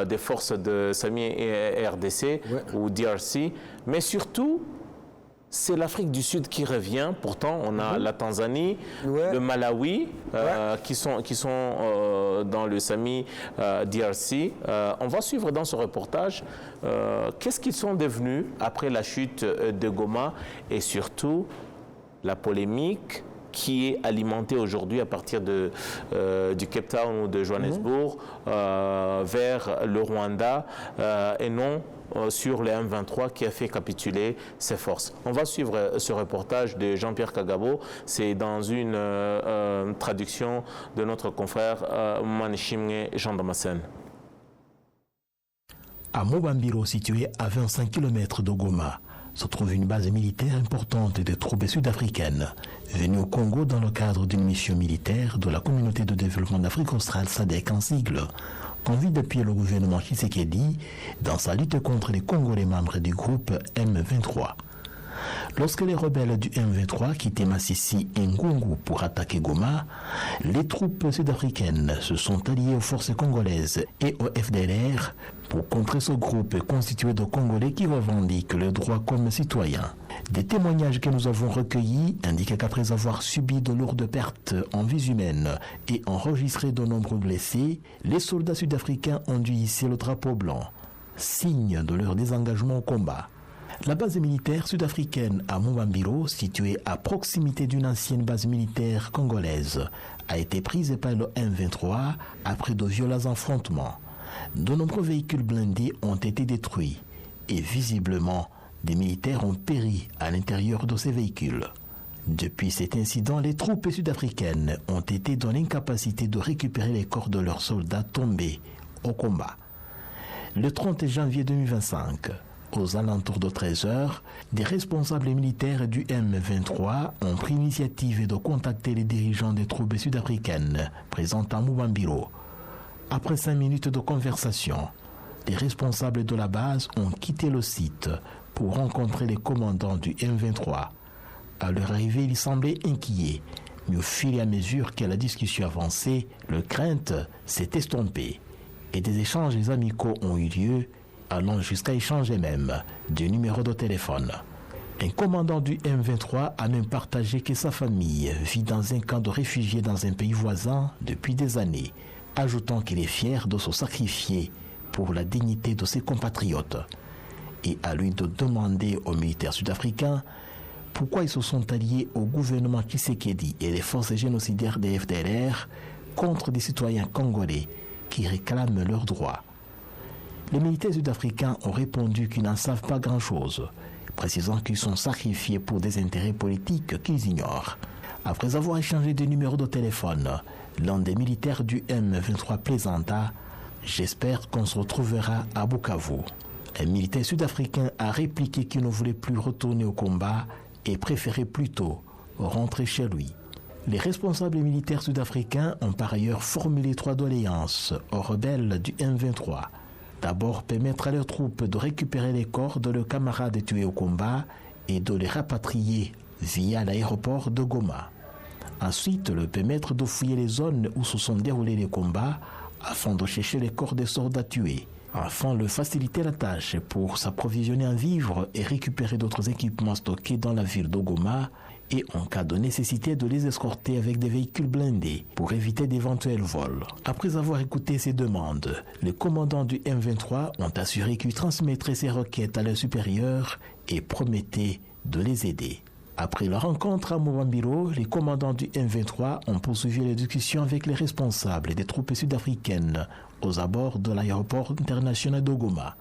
des forces de SAMI et RDC ou DRC. Mais surtout, c'est l'Afrique du Sud qui revient. Pourtant, on a la Tanzanie, le Malawi, qui sont dans le SAMI DRC. On va suivre dans ce reportage qu'est-ce qu'ils sont devenus après la chute de Goma et surtout la polémique qui est alimentée aujourd'hui à partir du Cape Town ou de Johannesburg vers le Rwanda et non sur les M23 qui a fait capituler ses forces. On va suivre ce reportage de Jean-Pierre Kagabo. C'est dans une traduction de notre confrère Manishimwe Jean Damascène. À Mobambiro, situé à 25 km de Goma, se trouve une base militaire importante des troupes sud-africaines, venues au Congo dans le cadre d'une mission militaire de la Communauté de développement d'Afrique australe SADC en sigle, conduite depuis le gouvernement Tshisekedi dans sa lutte contre les Congolais membres du groupe M23. Lorsque les rebelles du M23 quittaient Massissi et Ngungu pour attaquer Goma, les troupes sud-africaines se sont alliées aux forces congolaises et au FDLR pour contrer ce groupe constitué de Congolais qui revendiquent leurs droits comme citoyens. Des témoignages que nous avons recueillis indiquent qu'après avoir subi de lourdes pertes en vies humaines et enregistré de nombreux blessés, les soldats sud-africains ont dû hisser le drapeau blanc, signe de leur désengagement au combat. La base militaire sud-africaine à Mobambiro, située à proximité d'une ancienne base militaire congolaise, a été prise par le M23 après de violents affrontements. De nombreux véhicules blindés ont été détruits et visiblement, des militaires ont péri à l'intérieur de ces véhicules. Depuis cet incident, les troupes sud-africaines ont été dans l'incapacité de récupérer les corps de leurs soldats tombés au combat. Le 30 janvier 2025, Aux alentours de 13h, des responsables militaires du M23 ont pris l'initiative de contacter les dirigeants des troupes sud-africaines présentes à Mubambiro. Après 5 minutes de conversation, les responsables de la base ont quitté le site pour rencontrer les commandants du M23. À leur arrivée, ils semblaient inquiets, mais au fur et à mesure que la discussion avançait, leur crainte s'est estompée et des échanges amicaux ont eu lieu, allant jusqu'à échanger même du numéro de téléphone. Un commandant du M23 a même partagé que sa famille vit dans un camp de réfugiés dans un pays voisin depuis des années, ajoutant qu'il est fier de se sacrifier pour la dignité de ses compatriotes. Et à lui de demander aux militaires sud-africains pourquoi ils se sont alliés au gouvernement Tshisekedi et les forces génocidaires des FDLR contre des citoyens congolais qui réclament leurs droits. Les militaires sud-africains ont répondu qu'ils n'en savent pas grand-chose, précisant qu'ils sont sacrifiés pour des intérêts politiques qu'ils ignorent. Après avoir échangé des numéros de téléphone, l'un des militaires du M23 plaisanta « J'espère qu'on se retrouvera à Bukavu ». Un militaire sud-africain a répliqué qu'il ne voulait plus retourner au combat et préférait plutôt rentrer chez lui. Les responsables militaires sud-africains ont par ailleurs formulé 3 doléances aux rebelles du M23. D'abord, permettre à leurs troupes de récupérer les corps de leurs camarades tués au combat et de les rapatrier via l'aéroport de Goma. Ensuite, leur permettre de fouiller les zones où se sont déroulés les combats afin de chercher les corps des soldats tués, afin de faciliter la tâche pour s'approvisionner en vivres et récupérer d'autres équipements stockés dans la ville de Goma et en cas de nécessité de les escorter avec des véhicules blindés pour éviter d'éventuels vols. Après avoir écouté ces demandes, les commandants du M23 ont assuré qu'ils transmettraient ces requêtes à leurs supérieurs et promettaient de les aider. Après la rencontre à Mubambiro, les commandants du M23 ont poursuivi les discussions avec les responsables des troupes sud-africaines aux abords de l'aéroport international de Goma.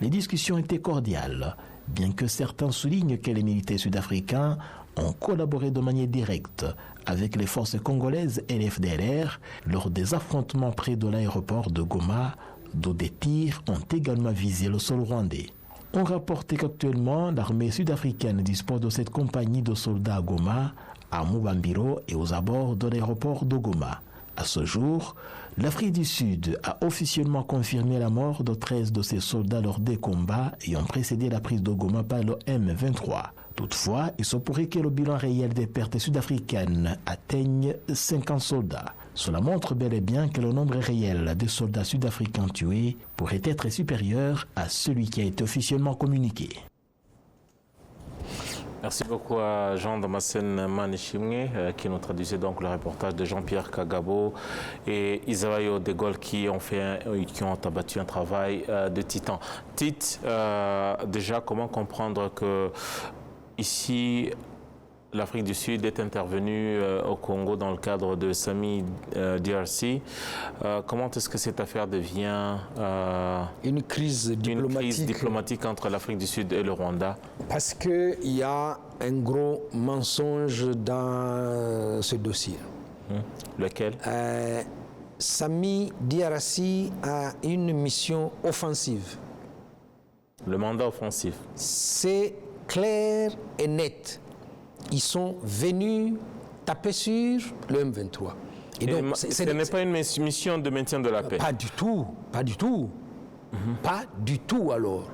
Les discussions étaient cordiales, bien que certains soulignent que les militaires sud-africains ont collaboré de manière directe avec les forces congolaises et les FDLR lors des affrontements près de l'aéroport de Goma, d'où des tirs ont également visé le sol rwandais. On rapportait qu'actuellement, l'armée sud-africaine dispose de cette compagnie de soldats à Goma, à Mubambiro et aux abords de l'aéroport de Goma. À ce jour, l'Afrique du Sud a officiellement confirmé la mort de 13 de ses soldats lors des combats ayant précédé la prise de Goma par le M23. Toutefois, il se pourrait que le bilan réel des pertes sud-africaines atteigne 50 soldats. Cela montre bel et bien que le nombre réel de soldats sud-africains tués pourrait être supérieur à celui qui a été officiellement communiqué. Merci beaucoup à Jean-Damascène Manishimwe qui nous traduisait donc le reportage de Jean-Pierre Kagabo et Isawayo De Gaulle qui ont abattu un travail de titan. Tite, déjà comment comprendre que ici l'Afrique du Sud est intervenue au Congo dans le cadre de Sami DRC. Comment est-ce que cette affaire devient une crise diplomatique entre l'Afrique du Sud et le Rwanda? Parce qu'il y a un gros mensonge dans ce dossier. Lequel? Sami DRC a une mission offensive. Le mandat offensif? C'est clair et net. Ils sont venus taper sur le M23. Et donc, ce n'est pas une mission de maintien de la paix? Pas du tout, pas du tout. Pas du tout alors.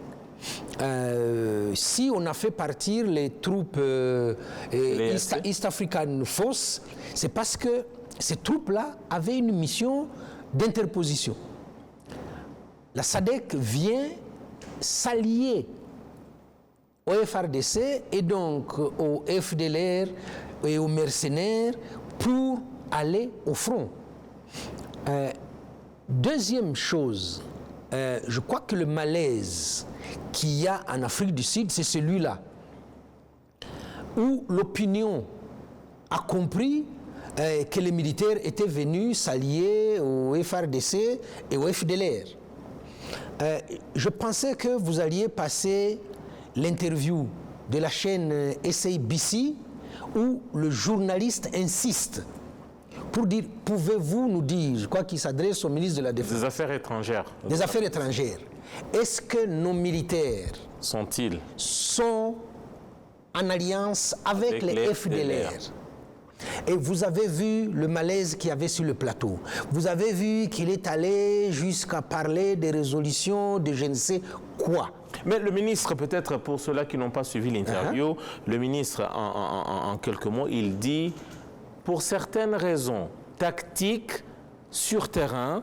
Si on a fait partir les troupes East African Force, c'est parce que ces troupes-là avaient une mission d'interposition. La SADC vient s'allier au FRDC et donc au FDLR et aux mercenaires pour aller au front. Deuxième chose, je crois que le malaise qu'il y a en Afrique du Sud, c'est celui-là, où l'opinion a compris que les militaires étaient venus s'allier au FRDC et au FDLR. Je pensais que vous alliez passer l'interview de la chaîne SABC où le journaliste insiste pour dire, pouvez-vous nous dire, je crois qu'il s'adresse au ministre de la Défense. Des Affaires étrangères. Des Affaires étrangères. Est-ce que nos militaires sont-ils? Sont en alliance avec les FDLR. Et vous avez vu le malaise qu'il y avait sur le plateau. Vous avez vu qu'il est allé jusqu'à parler des résolutions de je ne sais quoi. Mais le ministre, peut-être pour ceux-là qui n'ont pas suivi l'interview, le ministre, en quelques mots, il dit, pour certaines raisons tactiques, sur terrain,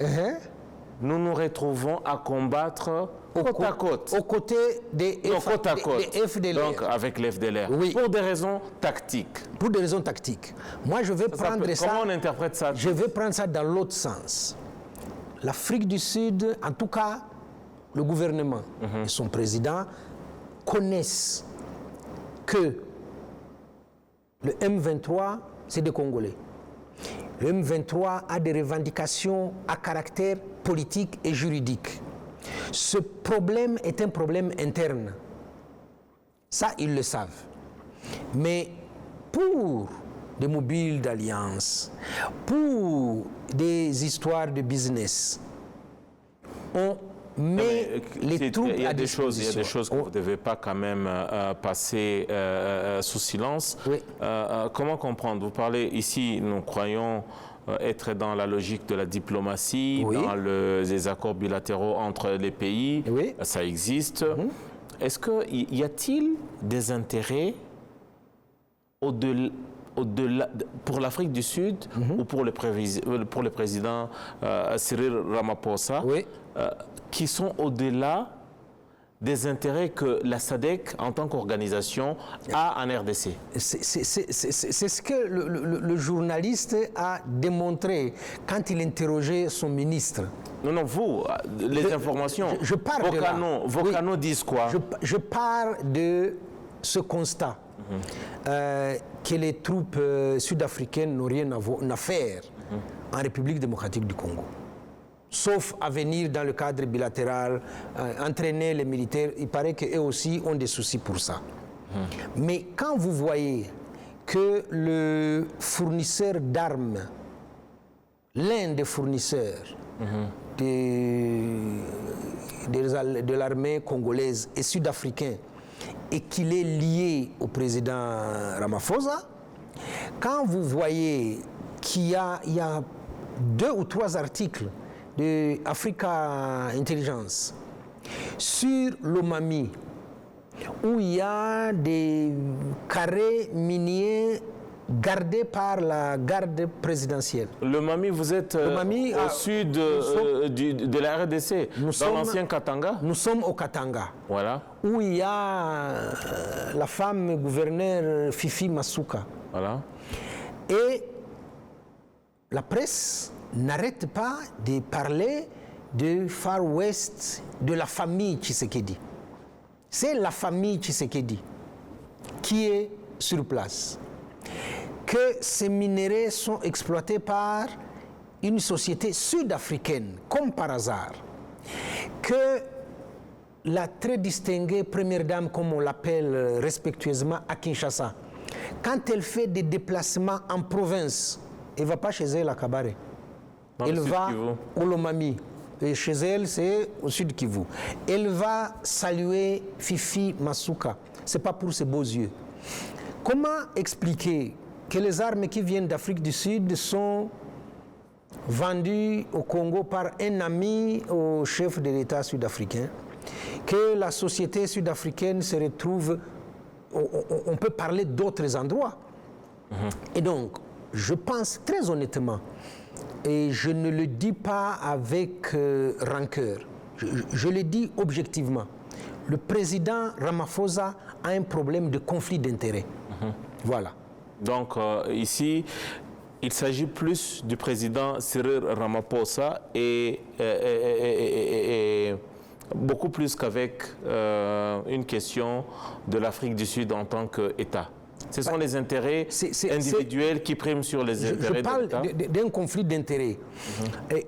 nous nous retrouvons à combattre côte à côte. Aux côtés des FDLR. Donc avec les FDLR. Oui. Pour des raisons tactiques. Pour des raisons tactiques. Moi, je vais prendre ça... Comment on interprète ça? Je vais prendre ça dans l'autre sens. L'Afrique du Sud, en tout cas, le gouvernement et son président connaissent que le M23, c'est des Congolais. Le M23 a des revendications à caractère politique et juridique. Ce problème est un problème interne. Ça, ils le savent. Mais pour des mobiles d'alliance, pour des histoires de business, on met les troupes à disposition. Il y a des choses que vous ne devez pas quand même passer sous silence. Oui. Comment comprendre? Vous parlez ici, nous croyons être dans la logique de la diplomatie, oui, dans les accords bilatéraux entre les pays. Oui. Ça existe. Est-ce qu'il y a-t-il des intérêts au-delà, pour l'Afrique du Sud ou pour le président Cyril Ramaphosa, oui, qui sont au-delà des intérêts que la SADC, en tant qu'organisation, a en RDC? C'est ce que le journaliste a démontré quand il interrogeait son ministre. Non, vous, les informations, je pars vos canaux disent quoi? Je pars de ce constat que les troupes sud-africaines n'ont rien à faire en République démocratique du Congo. Sauf à venir dans le cadre bilatéral, entraîner les militaires. Il paraît qu'eux aussi ont des soucis pour ça. Mais quand vous voyez que le fournisseur d'armes, l'un des fournisseurs de l'armée congolaise et sud-africain, et qu'il est lié au président Ramaphosa, quand vous voyez qu'il y a 2 ou 3 articles de Africa Intelligence sur l'Omami, où il y a des carrés miniers gardés par la garde présidentielle. Le Mami, vous êtes au sud de la RDC, dans l'ancien Katanga? Nous sommes au Katanga, voilà, où il y a la femme gouverneure Fifi Masuka. Voilà. Et la presse n'arrête pas de parler de Far West, de la famille Tshisekedi. C'est la famille Tshisekedi qui est sur place. Que ces minéraux sont exploités par une société sud-africaine, comme par hasard. Que la très distinguée première dame, comme on l'appelle respectueusement à Kinshasa, quand elle fait des déplacements en province, elle ne va pas chez elle à Kabare. Elle va au Lomami. Et chez elle, c'est au sud Kivu. Elle va saluer Fifi Masuka. Ce n'est pas pour ses beaux yeux. Comment expliquer que les armes qui viennent d'Afrique du Sud sont vendues au Congo par un ami au chef de l'État sud-africain, que la société sud-africaine se retrouve, on peut parler d'autres endroits. Et donc, je pense très honnêtement, et je ne le dis pas avec rancœur, je le dis objectivement, le président Ramaphosa a un problème de conflit d'intérêts. Voilà. Donc ici, il s'agit plus du président Cyril Ramaphosa et beaucoup plus qu'avec une question de l'Afrique du Sud en tant qu'État. Ce sont les intérêts individuels qui priment sur les intérêts de l'État. Je parle d'un conflit d'intérêts.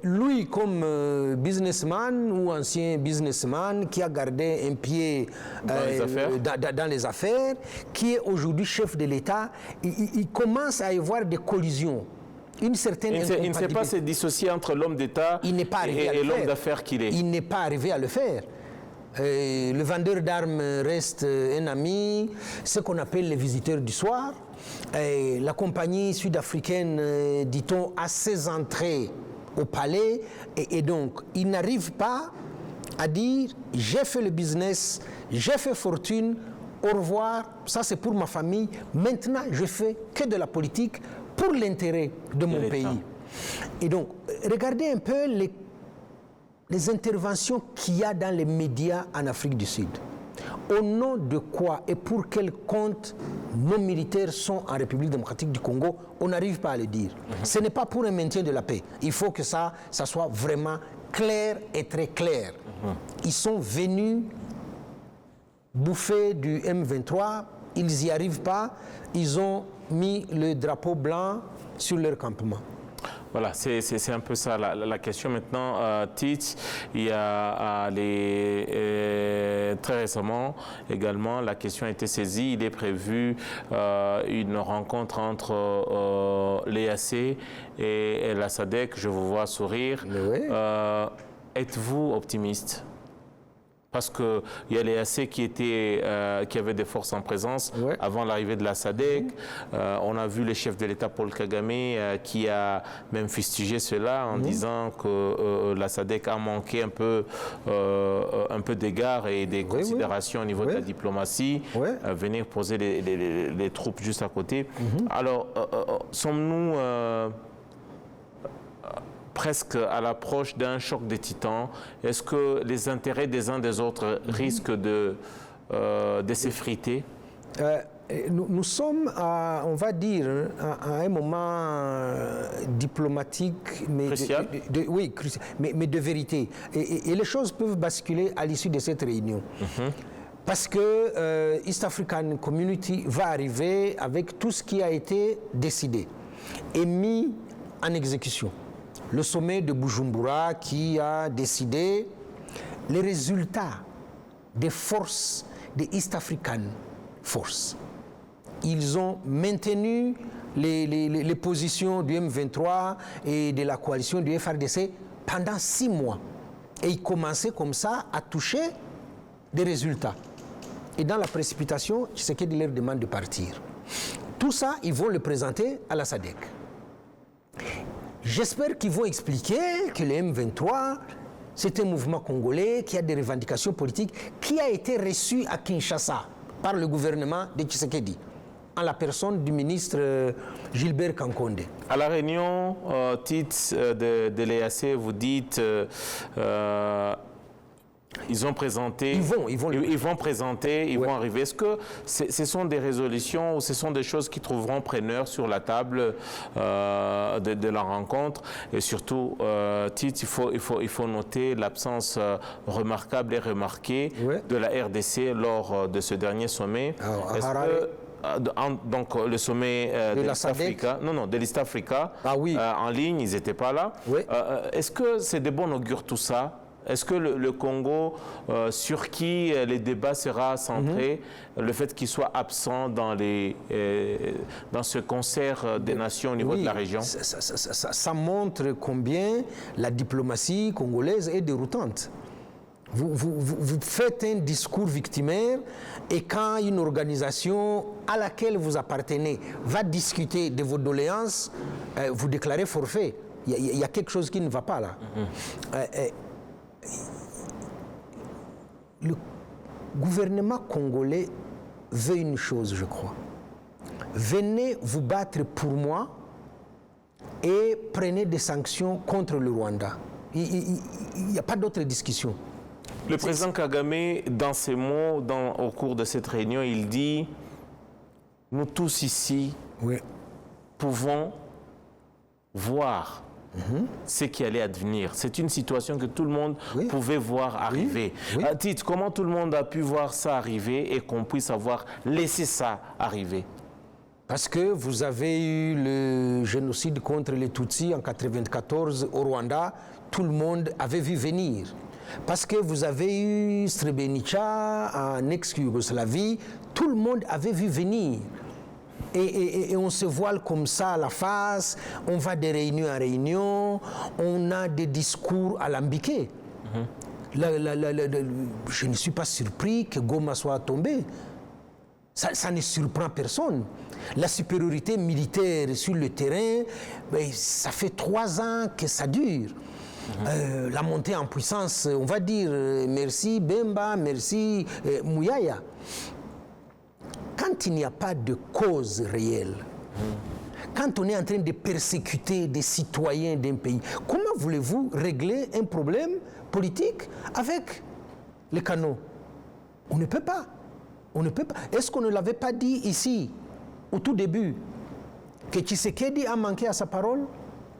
Lui, comme businessman ou ancien businessman qui a gardé un pied dans les affaires, qui est aujourd'hui chef de l'État, il commence à y avoir des collisions. Une certaine il ne sait pas se dissocier entre l'homme d'État et l'homme d'affaires qu'il est. Il n'est pas arrivé à le faire. Le vendeur d'armes reste un ami, ce qu'on appelle les visiteurs du soir. La compagnie sud-africaine, dit-on, a ses entrées au palais et donc il n'arrive pas à dire j'ai fait le business, j'ai fait fortune, au revoir, ça c'est pour ma famille, maintenant je fais que de la politique pour l'intérêt de mon pays. Et donc, regardez un peu les interventions qu'il y a dans les médias en Afrique du Sud. Au nom de quoi et pour quel compte nos militaires sont en République démocratique du Congo, on n'arrive pas à le dire. Ce n'est pas pour un maintien de la paix. Il faut que ça soit vraiment clair et très clair. Ils sont venus bouffer du M23, ils n'y arrivent pas, ils ont mis le drapeau blanc sur leur campement. Voilà, c'est un peu ça la question. Maintenant, Tite, il y a très récemment également, la question a été saisie. Il est prévu une rencontre entre l'EAC et la SADC. Je vous vois sourire. Oui. Êtes-vous optimiste ? Parce qu'il y a l'EAC qui avait des forces en présence avant l'arrivée de la SADC. On a vu le chef de l'État, Paul Kagame, qui a même fustigé cela en disant que la SADC a manqué un peu d'égards et des considérations au niveau de la diplomatie. Venir poser les troupes juste à côté. Alors, sommes-nous presque à l'approche d'un choc des titans? Est-ce que les intérêts des uns des autres risquent de s'effriter? Nous sommes, on va dire, à un moment diplomatique, mais crucial. Oui, crucial, mais de vérité. Et les choses peuvent basculer à l'issue de cette réunion. Parce que East African Community va arriver avec tout ce qui a été décidé et mis en exécution. Le sommet de Bujumbura qui a décidé les résultats des forces des East African Force. Ils ont maintenu les positions du M23 et de la coalition du FRDC pendant 6 mois. Et ils commençaient comme ça à toucher des résultats. Et dans la précipitation, Tshisekedi leur demande de partir. Tout ça, ils vont le présenter à la SADC. J'espère qu'ils vont expliquer que le M23, c'est un mouvement congolais qui a des revendications politiques, qui a été reçu à Kinshasa par le gouvernement de Tshisekedi, en la personne du ministre Gilbert Kankonde. À la réunion, titre de l'EAC, vous dites... ils ont présenté, ils vont présenter, ils vont arriver. Est-ce que ce sont des résolutions ou ce sont des choses qui trouveront preneur sur la table de la rencontre? Et surtout, Tite, il faut noter l'absence remarquable et remarquée de la RDC lors de ce dernier sommet. Donc le sommet de l'East Africa, de l'East Africa, en ligne, ils n'étaient pas là. Est-ce que c'est de bon augure tout ça? Est-ce que le Congo, sur qui les débats sera centré, le fait qu'il soit absent dans ce concert des nations au niveau de la région? Ça montre combien la diplomatie congolaise est déroutante. Vous faites un discours victimaire et quand une organisation à laquelle vous appartenez va discuter de vos doléances, vous déclarez forfait. Il y a quelque chose qui ne va pas là. Le gouvernement congolais veut une chose, je crois. Venez vous battre pour moi et prenez des sanctions contre le Rwanda. Il n'y a pas d'autre discussion. Le président Kagame, dans ses mots, au cours de cette réunion, il dit « Nous tous ici pouvons voir ce qui allait advenir. » C'est une situation que tout le monde pouvait voir arriver. Tite, comment tout le monde a pu voir ça arriver et qu'on puisse avoir laissé ça arriver? Parce que vous avez eu le génocide contre les Tutsis en 1994 au Rwanda, tout le monde avait vu venir. Parce que vous avez eu Srebrenica en ex-Yougoslavie, tout le monde avait vu venir. Et on se voile comme ça à la face, on va de réunion en réunion, on a des discours alambiqués. je ne suis pas surpris que Goma soit tombé. Ça ne surprend personne. La supériorité militaire sur le terrain, ça fait 3 ans que ça dure. La montée en puissance, on va dire merci Bemba, merci Mouyaya. Quand il n'y a pas de cause réelle, quand on est en train de persécuter des citoyens d'un pays, comment voulez-vous régler un problème politique avec les canaux? On ne peut pas. On ne peut pas. Est-ce qu'on ne l'avait pas dit ici, au tout début, que Tshisekedi a manqué à sa parole,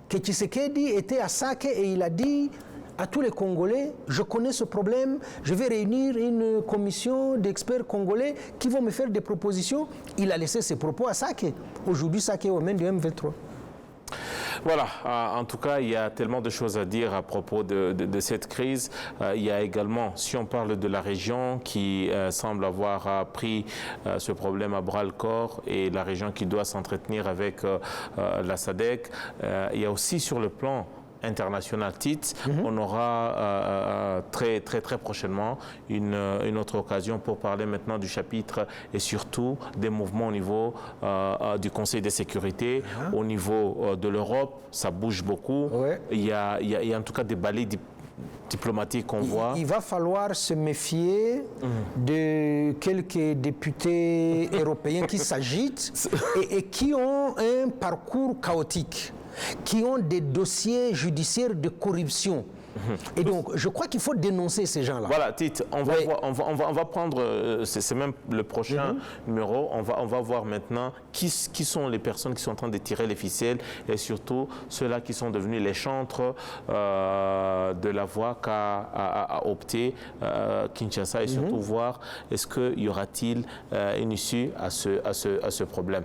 que Tshisekedi était à Sake et il a dit à tous les Congolais, je connais ce problème, je vais réunir une commission d'experts congolais qui vont me faire des propositions. Il a laissé ses propos à Sake. Aujourd'hui, Sake est aux mains du M23. Voilà, en tout cas, il y a tellement de choses à dire à propos de cette crise. Il y a également, si on parle de la région qui semble avoir pris ce problème à bras-le-corps et la région qui doit s'entretenir avec la SADC, il y a aussi sur le plan international TIT, on aura très prochainement une autre occasion pour parler maintenant du chapitre et surtout des mouvements au niveau du Conseil de sécurité, au niveau de l'Europe, ça bouge beaucoup. Ouais. Il y a en tout cas des balais diplomatiques qu'on voit. Il va falloir se méfier de quelques députés européens qui s'agitent et qui ont un parcours chaotique, qui ont des dossiers judiciaires de corruption. Et donc, je crois qu'il faut dénoncer ces gens-là. Voilà, Tite, on va prendre, c'est même le prochain numéro, on va voir maintenant qui sont les personnes qui sont en train de tirer les ficelles et surtout ceux-là qui sont devenus les chantres de la voie qu'a opté Kinshasa et surtout voir est-ce qu'il y aura-t-il une issue à ce problème.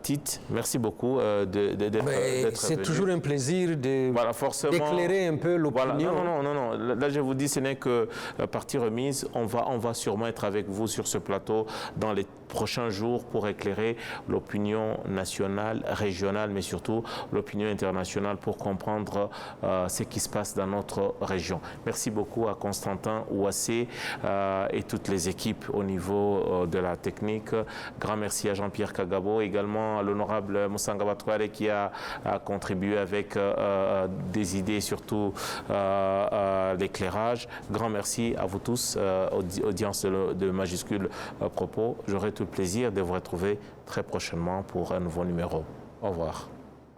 Tite, merci beaucoup d'être venu. C'est toujours un plaisir d'éclairer un peu l'opinion. Voilà. Non. Là, je vous dis, ce n'est que partie remise. On va sûrement être avec vous sur ce plateau dans les prochains jours pour éclairer l'opinion nationale, régionale, mais surtout l'opinion internationale pour comprendre ce qui se passe dans notre région. Merci beaucoup à Constantin Ouassé et toutes les équipes au niveau de la technique. Grand merci à Jean-Pierre Kagabo, également à l'honorable Moussanga Batouare qui a contribué avec des idées, surtout l'éclairage. Grand merci à vous tous, audience de Majuscule Propos. J'aurai tout le plaisir de vous retrouver très prochainement pour un nouveau numéro. Au revoir.